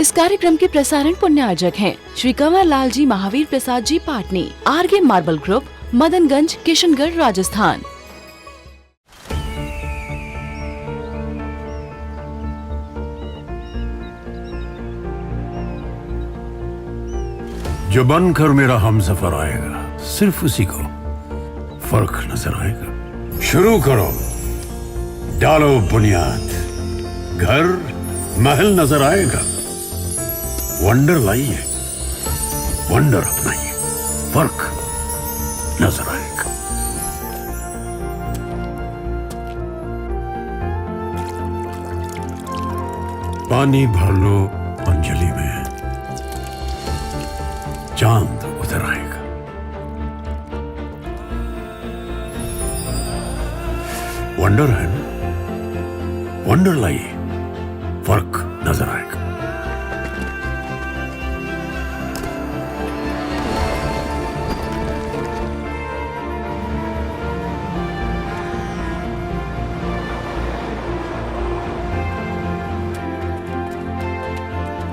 इस कार्यक्रम के प्रसारण पुण्यार्जक हैं Shri Kanwar Lal ji Mahavir Prasad ji Patni, RK marble group, Madanganj, Kishangarh, Rajasthan. जो बनकर मेरा हमसफर आएगा, सिर्फ उसी को फर्क नजर आएगा। शुरू करो, डालो बुनियाद, घर महल नजर आएगा। वंडर लाइए, वंडर अपनाइए, फर्क नजर आएगा। पानी भर लो अंजलि में, चांद उतर आएगा। वंडर है ना, वंडर लाइए, फर्क नजर आएगा।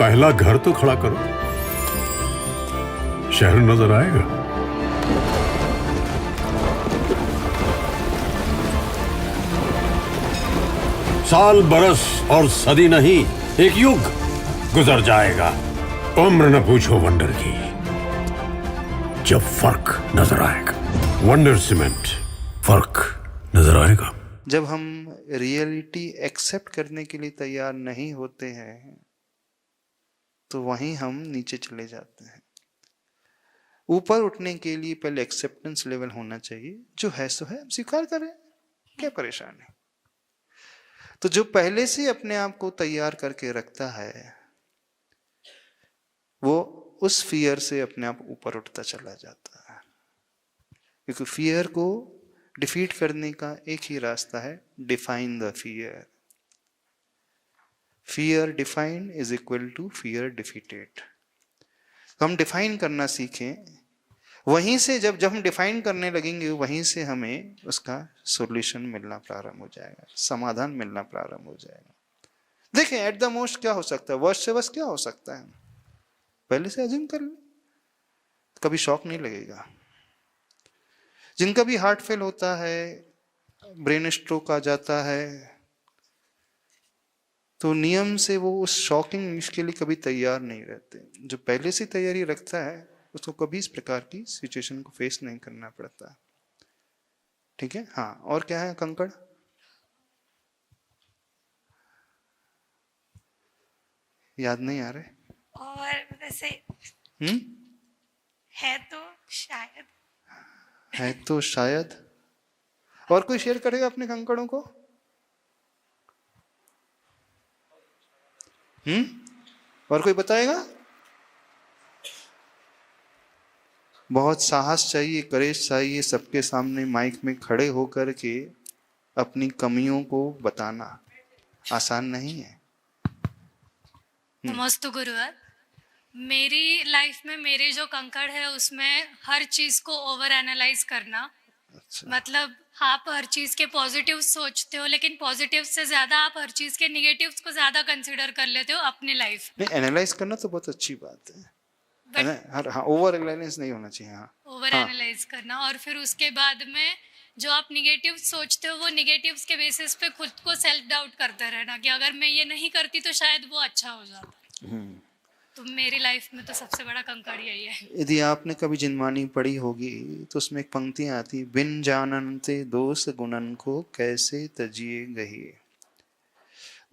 पहला घर तो खड़ा करो, शहर नजर आएगा। साल बरस और सदी नहीं, एक युग गुजर जाएगा। उम्र न पूछो वंडर की, जब फर्क नजर आएगा। वंडर सीमेंट, फर्क नजर आएगा। जब हम रियलिटी एक्सेप्ट करने के लिए तैयार नहीं होते हैं तो वहीं हम नीचे चले जाते हैं। ऊपर उठने के लिए पहले एक्सेप्टेंस लेवल होना चाहिए। जो है सो है, हम स्वीकार करें, क्या परेशानी। तो जो पहले से अपने आप को तैयार करके रखता है वो उस फियर से अपने आप ऊपर उठता चला जाता है। क्योंकि फियर को डिफीट करने का एक ही रास्ता है, define the fear. Fear defined is equal to fear defeated. तो हम डिफाइन करना सीखें, वहीं से जब हम डिफाइन करने लगेंगे वहीं से हमें उसका सॉल्यूशन मिलना प्रारंभ हो जाएगा, समाधान मिलना प्रारंभ हो जाएगा। देखें, एट द मोस्ट क्या हो सकता है, वर्स्ट से वर्स्ट क्या हो सकता है, पहले से अज्यूम कर ले, कभी शॉक नहीं लगेगा। जिनका भी हार्ट फेल होता है, ब्रेन स्ट्रोक आ जाता है, तो नियम से वो उस शॉकिंग न्यूज के लिए कभी तैयार नहीं रहते। जो पहले से तैयारी रखता है उसको कभी इस प्रकार की सिचुएशन को फेस नहीं करना पड़ता। ठीक है, हाँ। और क्या है कंकड़? याद नहीं आ रहे? और वैसे है तो शायद, है तो शायद। और कोई शेयर करेगा अपने कंकड़ों को? और कोई बताएगा? बहुत साहस चाहिए, करेज चाहिए, सबके सामने माइक में खड़े होकर के अपनी कमियों को बताना आसान नहीं है। नमस्ते गुरुवर। मेरी लाइफ में मेरे जो कंकड़ है उसमें हर चीज को ओवर एनालाइज करना। अच्छा। मतलब आप हर चीज के पॉजिटिव सोचते हो, लेकिन पॉजिटिव से ज्यादा आप हर चीज के निगेटिव्स को ज्यादा कंसीडर कर लेते हो अपने लाइफ में। नहीं, एनालाइज करना तो बहुत अच्छी बात है, हाँ, ओवर एनालाइज नहीं होना चाहिए। हाँ, ओवर एनालाइज करना, और फिर उसके बाद में जो आप निगेटिव सोचते हो वो निगेटिव्स के बेसिस पे खुद को सेल्फ डाउट करते रहना कि अगर मैं ये नहीं करती तो शायद वो अच्छा हो जाता। तो मेरी लाइफ में तो सबसे बड़ा कंकड़ यही है। यदि आपने कभी जिनवानी पढ़ी होगी तो उसमें एक पंक्तियां आती, बिन जाननते दोष गुणन को कैसे तजिए गहिए।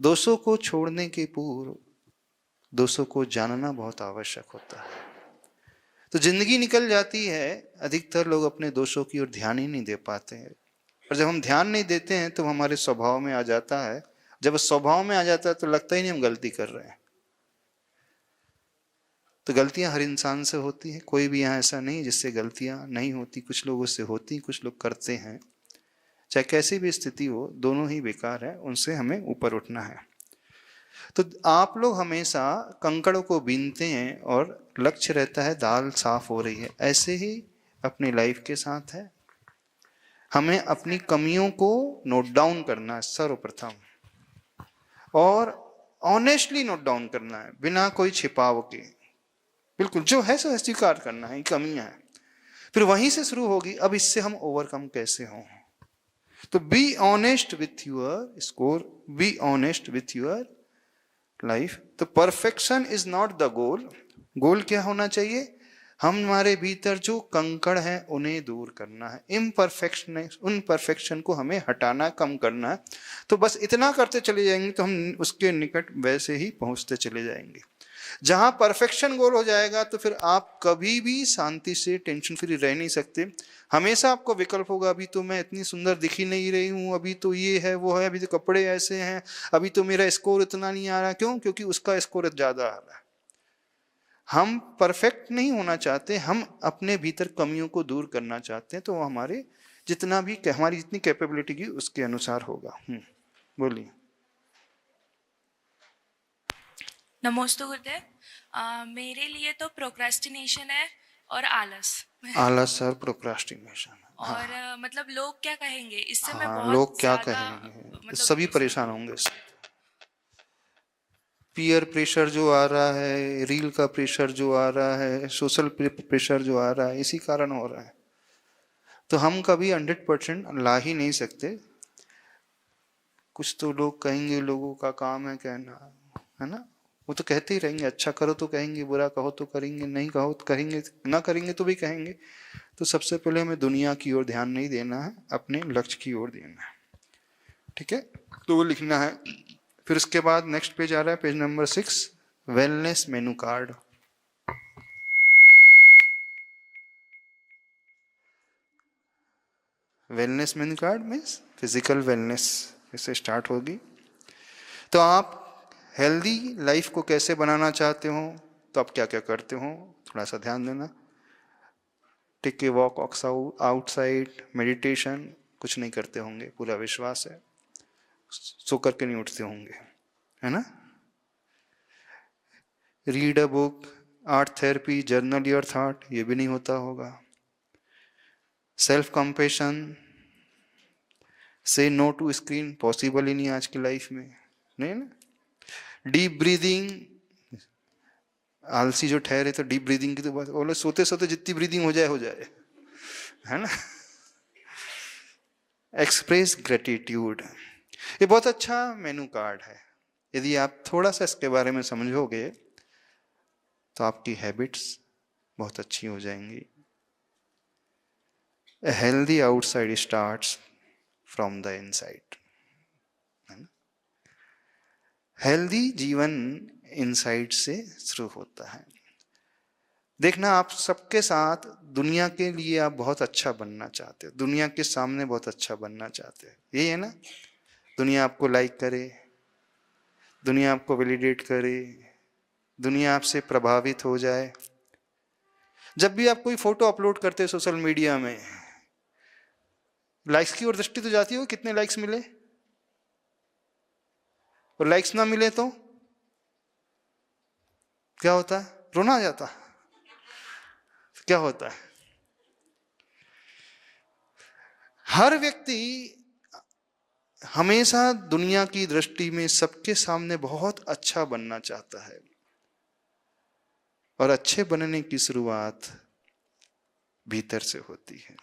दोषों को छोड़ने के पूर्व दोषों को जानना बहुत आवश्यक होता है। तो जिंदगी निकल जाती है, अधिकतर लोग अपने दोषों की ओर ध्यान ही नहीं दे पाते हैं। और जब हम ध्यान नहीं देते हैं तो हमारे स्वभाव में आ जाता है। जब स्वभाव में आ जाता है तो लगता ही नहीं हम गलती कर रहे हैं। तो गलतियां हर इंसान से होती हैं, कोई भी यहाँ ऐसा नहीं जिससे गलतियां नहीं होती। कुछ लोगों से होती, कुछ लोग करते हैं। चाहे कैसी भी स्थिति हो, दोनों ही बेकार है, उनसे हमें ऊपर उठना है। तो आप लोग हमेशा कंकड़ों को बीनते हैं और लक्ष्य रहता है दाल साफ हो रही है। ऐसे ही अपनी लाइफ के साथ है, हमें अपनी कमियों को नोट डाउन करना है सर्वप्रथम, और ऑनेस्टली नोट डाउन करना है, बिना कोई छिपाव के, बिल्कुल जो है सो स्वीकार करना है, कमियां हैं। फिर वहीं से शुरू होगी, अब इससे हम ओवरकम कैसे हों। तो be honest with your score, be honest with your life. तो perfection is not the goal. Goal क्या होना चाहिए? हमारे भीतर जो कंकड़ है उन्हें दूर करना है, इम्परफेक्शन को हमें हटाना, कम करना है। तो बस इतना करते चले जाएंगे तो हम उसके निकट वैसे ही पहुंचते चले जाएंगे। जहां परफेक्शन गोल हो जाएगा तो फिर आप कभी भी शांति से टेंशन फ्री रह नहीं सकते। हमेशा आपको विकल्प होगा, अभी तो मैं इतनी सुंदर दिख ही नहीं रही हूँ, अभी तो ये है वो है, अभी तो कपड़े ऐसे हैं, अभी तो मेरा स्कोर इतना नहीं आ रहा। क्यों? क्योंकि उसका स्कोर ज्यादा आ रहा है। हम परफेक्ट नहीं होना चाहते, हम अपने भीतर कमियों को दूर करना चाहते हैं। तो हमारे जितना भी हमारी जितनी कैपेबिलिटी की उसके अनुसार होगा। बोलिए। नमस्ते गुरुदेव। मेरे लिए तो प्रोक्रेस्टिनेशन है और आलस। आलस और प्रोक्रास्टिनेशन। और मतलब लोग क्या कहेंगे इससे, मैं बहुत लोग क्या ज्यादा, कहेंगे, मतलब सभी परेशान होंगे। पीयर प्रेशर जो आ रहा है, रील का प्रेशर जो आ रहा है, सोशल प्रेशर जो आ रहा है, इसी कारण हो रहा है। तो हम कभी 100% ला ही नहीं सकते। कुछ तो लोग कहेंगे, लोगों का काम है कहना, है ना, वो तो कहते ही रहेंगे। अच्छा करो तो कहेंगे, बुरा कहो तो करेंगे, नहीं कहो तो करेंगे, ना करेंगे तो भी कहेंगे। तो सबसे पहले हमें दुनिया की ओर ध्यान नहीं देना है, अपने लक्ष्य की ओर देना है। ठीक है, तो वो लिखना है। फिर उसके बाद नेक्स्ट पेज आ रहा है, page number 6, wellness menu card. Wellness menu card means physical wellness, इससे स्टार्ट होगी। तो आप हेल्दी लाइफ को कैसे बनाना चाहते हो, तो आप क्या क्या करते हो, थोड़ा सा ध्यान देना। Take a walk outside, meditation, कुछ नहीं करते होंगे, पूरा विश्वास है। सो करके नहीं उठते होंगे, है ना। Read a book, art therapy, journal your thought, ये भी नहीं होता होगा। सेल्फ कंपेशन, से नो टू स्क्रीन, पॉसिबल ही नहीं आज की लाइफ में, नहीं ना। डीप ब्रीदिंग, आलसी जो ठहरे तो डीप ब्रीदिंग की तो बात, बोले सोते सोते जितनी ब्रीदिंग हो जाए, है ना। एक्सप्रेस ग्रेटिट्यूड, ये बहुत अच्छा मेनू कार्ड है। यदि आप थोड़ा सा इसके बारे में समझोगे तो आपकी हैबिट्स बहुत अच्छी हो जाएंगी। A healthy outside starts from the inside. Healthy जीवन इनसाइड से शुरू होता है। देखना, आप सबके साथ दुनिया के लिए आप बहुत अच्छा बनना चाहते हो, दुनिया के सामने बहुत अच्छा बनना चाहते हो, यही है ना। दुनिया आपको लाइक करे, दुनिया आपको वैलिडेट करे, दुनिया आपसे प्रभावित हो जाए। जब भी आप कोई फोटो अपलोड करते हो सोशल मीडिया में, लाइक्स की ओर दृष्टि तो जाती हो, कितने लाइक्स मिले, और लाइक्स ना मिले तो क्या होता है, रोना आ जाता है। क्या होता है, हर व्यक्ति हमेशा दुनिया की दृष्टि में सबके सामने बहुत अच्छा बनना चाहता है, और अच्छे बनने की शुरुआत भीतर से होती है।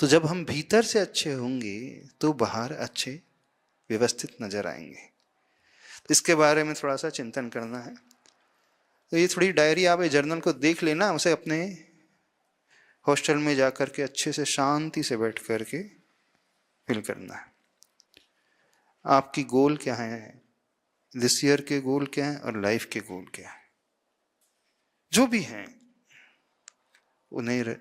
तो जब हम भीतर से अच्छे होंगे तो बाहर अच्छे व्यवस्थित नजर आएंगे। तो इसके बारे में थोड़ा सा चिंतन करना है। तो ये थोड़ी डायरी आप जर्नल को देख लेना, उसे अपने हॉस्टल में जाकर के अच्छे से शांति से बैठ करके फिल करना है। आपकी गोल क्या है, दिस ईयर के गोल क्या है और लाइफ के गोल क्या है, जो भी हैं उन्हें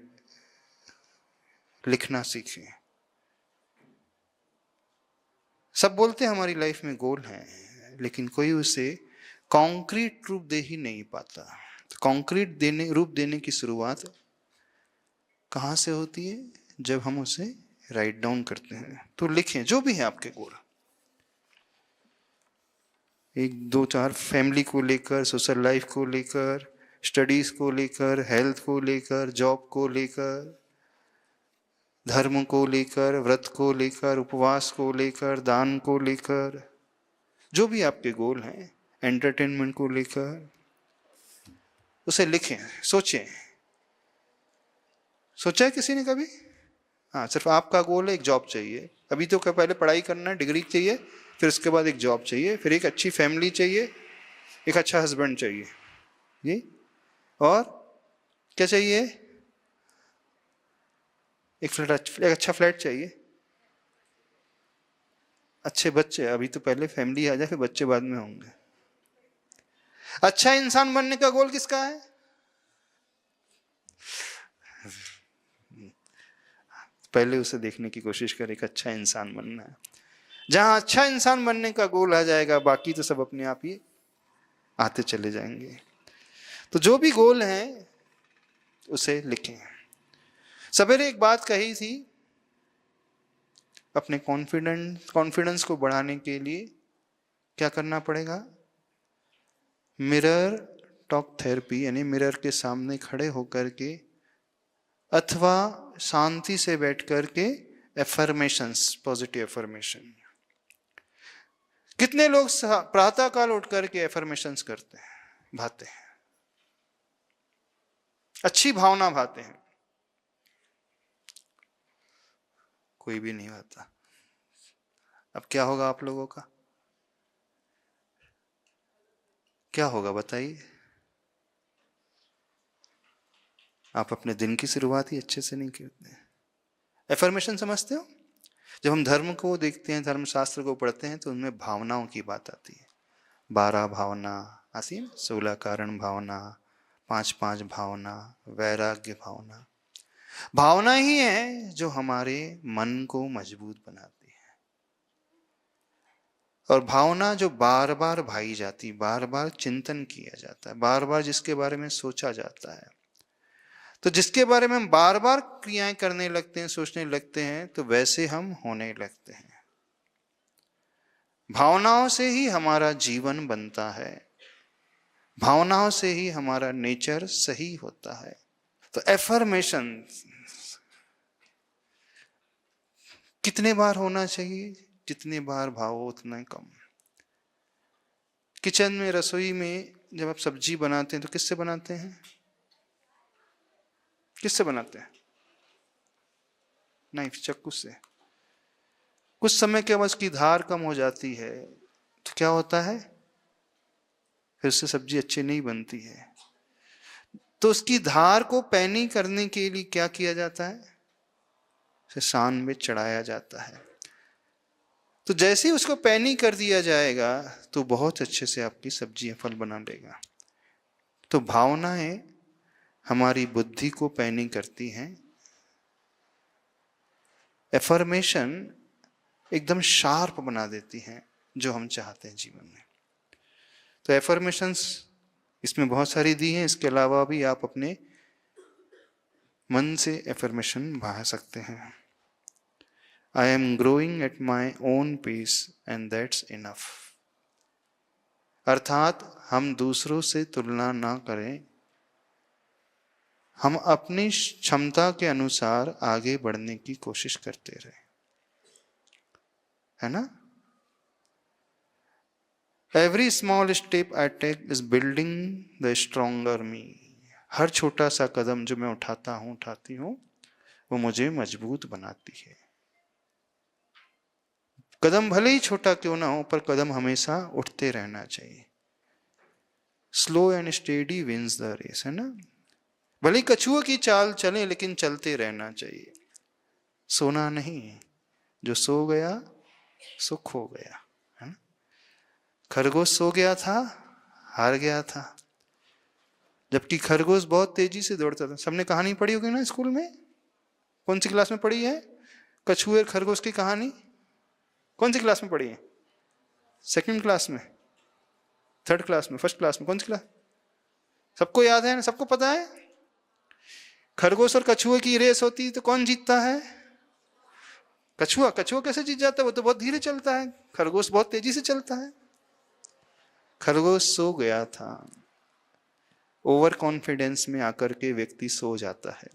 लिखना सीखें। सब बोलते हैं हमारी लाइफ में गोल हैं, लेकिन कोई उसे कॉन्क्रीट रूप दे ही नहीं पाता। तो कॉन्क्रीट रूप देने की शुरुआत कहाँ से होती है, जब हम उसे राइट डाउन करते हैं। तो लिखें जो भी है आपके गोल, 1, 2, 4, फैमिली को लेकर, सोशल लाइफ को लेकर, स्टडीज को लेकर, हेल्थ को लेकर, जॉब को लेकर, धर्म को लेकर, व्रत को लेकर, उपवास को लेकर, दान को लेकर, जो भी आपके गोल हैं एंटरटेनमेंट को लेकर, उसे लिखें, सोचें। सोचा है किसी ने कभी? हाँ, सिर्फ आपका गोल है एक जॉब चाहिए। अभी तो क्या, पहले पढ़ाई करना है, डिग्री चाहिए, फिर उसके बाद एक जॉब चाहिए, फिर एक अच्छी फैमिली चाहिए, एक अच्छा हस्बैंड चाहिए, ये और क्या चाहिए? एक अच्छा फ्लैट चाहिए, अच्छे बच्चे। अभी तो पहले फैमिली आ जाए, फिर बच्चे बाद में होंगे। अच्छा इंसान बनने का गोल किसका है? पहले उसे देखने की कोशिश करें, एक अच्छा इंसान बनना है। जहां अच्छा इंसान बनने का गोल आ जाएगा, बाकी तो सब अपने आप ही आते चले जाएंगे। तो जो भी गोल है उसे लिखें। सवेरे एक बात कही थी, अपने कॉन्फिडेंस को बढ़ाने के लिए क्या करना पड़ेगा? मिरर टॉक थेरेपी, यानी मिरर के सामने खड़े होकर के अथवा शांति से बैठ करके एफर्मेशंस, पॉजिटिव एफर्मेशन। कितने लोग प्रातः काल उठ करके एफर्मेशंस करते हैं, भाते हैं, अच्छी भावना भाते हैं? कोई भी नहीं भाता। अब क्या होगा आप लोगों का? क्या होगा बताइए? आप अपने दिन की शुरुआत ही अच्छे से नहीं करते। एफर्मेशन समझते हो? जब हम धर्म को देखते हैं, धर्मशास्त्र को पढ़ते हैं, तो उनमें भावनाओं की बात आती है। 12 भावना आती है, 16 कारण भावना, 5 भावना, वैराग्य भावना। भावना ही है जो हमारे मन को मजबूत बनाती है, और भावना जो बार बार भाई जाती, बार बार चिंतन किया जाता है, बार बार जिसके बारे में सोचा जाता है। तो जिसके बारे में हम बार बार क्रियाएं करने लगते हैं, सोचने लगते हैं, तो वैसे हम होने लगते हैं। भावनाओं से ही हमारा जीवन बनता है, भावनाओं से ही हमारा नेचर सही होता है। तो एफर्मेशन कितने बार होना चाहिए? जितने बार भावो उतना कम। किचन में, रसोई में जब आप सब्जी बनाते हैं तो किससे बनाते हैं? किससे बनाते हैं? नाइफ, चाकू से। कुछ समय के बाद उसकी धार कम हो जाती है, तो क्या होता है? फिर उससे सब्जी अच्छी नहीं बनती है। तो उसकी धार को पैनी करने के लिए क्या किया जाता है? उसे सान में चढ़ाया जाता है। तो जैसे ही उसको पैनी कर दिया जाएगा, तो बहुत अच्छे से आपकी सब्जी फल बना लेगा। तो भावनाएं हमारी बुद्धि को पैनी करती हैं, एफर्मेशन एकदम शार्प बना देती हैं जो हम चाहते हैं जीवन में। तो एफर्मेशंस इसमें बहुत सारी दी हैं, इसके अलावा भी आप अपने मन से एफर्मेशन बहा सकते हैं। I am growing at my own pace and that's enough. अर्थात हम दूसरों से तुलना ना करें, हम अपनी क्षमता के अनुसार आगे बढ़ने की कोशिश करते रहे, है ना? Every small step I take is building the stronger me. हर छोटा सा कदम जो मैं उठाती हूं, वो मुझे मजबूत बनाती है। कदम भले ही छोटा क्यों ना हो, पर कदम हमेशा उठते रहना चाहिए। Slow and steady wins the race, है ना? भले कछुआ की चाल चले, लेकिन चलते रहना चाहिए, सोना नहीं। जो सो गया सो खो गया, है ना? खरगोश सो गया था, हार गया था, जबकि खरगोश बहुत तेजी से दौड़ता था। सबने कहानी पढ़ी होगी ना स्कूल में? कौन सी क्लास में पढ़ी है कछुए और खरगोश की कहानी? कौन सी क्लास में पढ़ी है? सेकंड क्लास में, थर्ड क्लास में, फर्स्ट क्लास में? कौन सी क्लास? सबको याद है ना? सबको पता है? खरगोश और कछुए की रेस होती तो कौन जीतता है? कछुआ। कछुआ कैसे जीत जाता है? वो तो बहुत धीरे चलता है, खरगोश बहुत तेजी से चलता है। खरगोश सो गया था। ओवर कॉन्फिडेंस में आकर के व्यक्ति सो जाता है।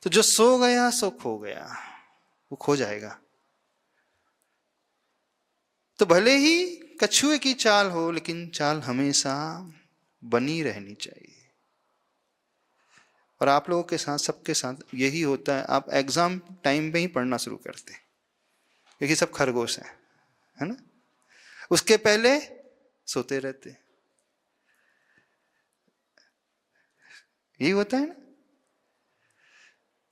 तो जो सो गया सो खो गया, वो खो जाएगा। तो भले ही कछुए की चाल हो, लेकिन चाल हमेशा बनी रहनी चाहिए। और आप लोगों के साथ, सबके साथ यही होता है। आप एग्जाम टाइम पे ही पढ़ना शुरू करते हैं, क्योंकि सब खरगोश है ना। उसके पहले सोते रहते, यही होता है ना।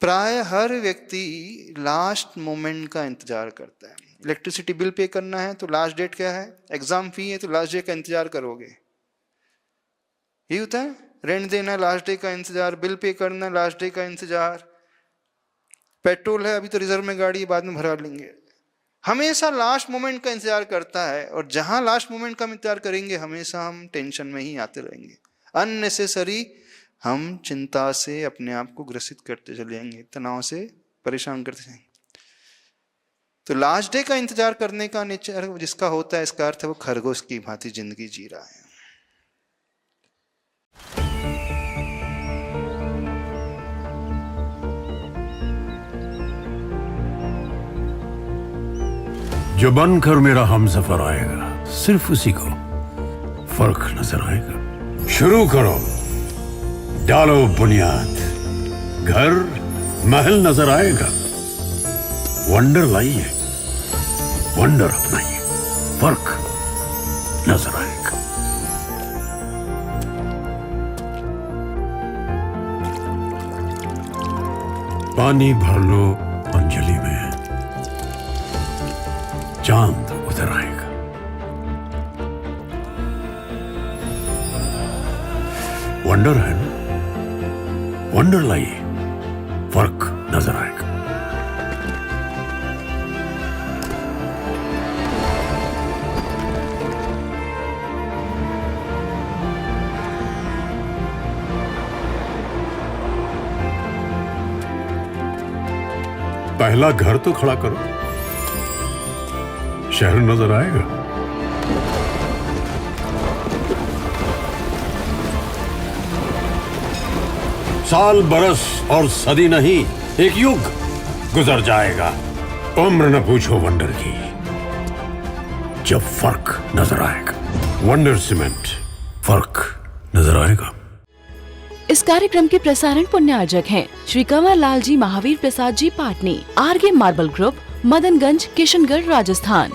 प्राय हर व्यक्ति लास्ट मोमेंट का इंतजार करता है। इलेक्ट्रिसिटी बिल पे करना है तो लास्ट डेट क्या है, एग्जाम फी है तो लास्ट डेट का इंतजार करोगे, यही होता है। रेंट देना, लास्ट डे का इंतजार, बिल पे करना, लास्ट डे का इंतजार, पेट्रोल है अभी तो रिजर्व में गाड़ी बाद में भरा लेंगे, हमेशा लास्ट मोमेंट का इंतजार करता है। और जहां लास्ट मोमेंट का इंतजार करेंगे हमेशा हम टेंशन में ही आते रहेंगे, अननेसेसरी हम चिंता से अपने आप को ग्रसित करते चले जाएंगे, तनाव से परेशान करते जाएंगे। तो लास्ट डे का इंतजार करने का नेचर जिसका होता है, इसका अर्थ है वो खरगोश की भांति जिंदगी जी रहा है। जो बनकर मेरा हमसफर आएगा, सिर्फ उसी को फर्क नजर आएगा। शुरू करो, डालो बुनियाद, घर महल नजर आएगा। वंडर लाइए, वंडर अपनाइए, फर्क नजर आएगा। पानी भर लो अंजलि में, चांद उतर आएगा। वंडर है ना, वंडर लाइए, फर्क नजर आएगा। पहला घर तो खड़ा करो, शहर नजर आएगा। साल बरस और सदी नहीं, एक युग गुजर जाएगा। उम्र न पूछो वंडर की, जब फर्क नजर आएगा। वंडर सीमेंट, फर्क नजर आएगा। इस कार्यक्रम के प्रसारण पुण्यार्जक हैं श्री कंवर लाल जी महावीर प्रसाद जी पाटनी, आरगे मार्बल ग्रुप, मदनगंज, किशनगढ़, राजस्थान।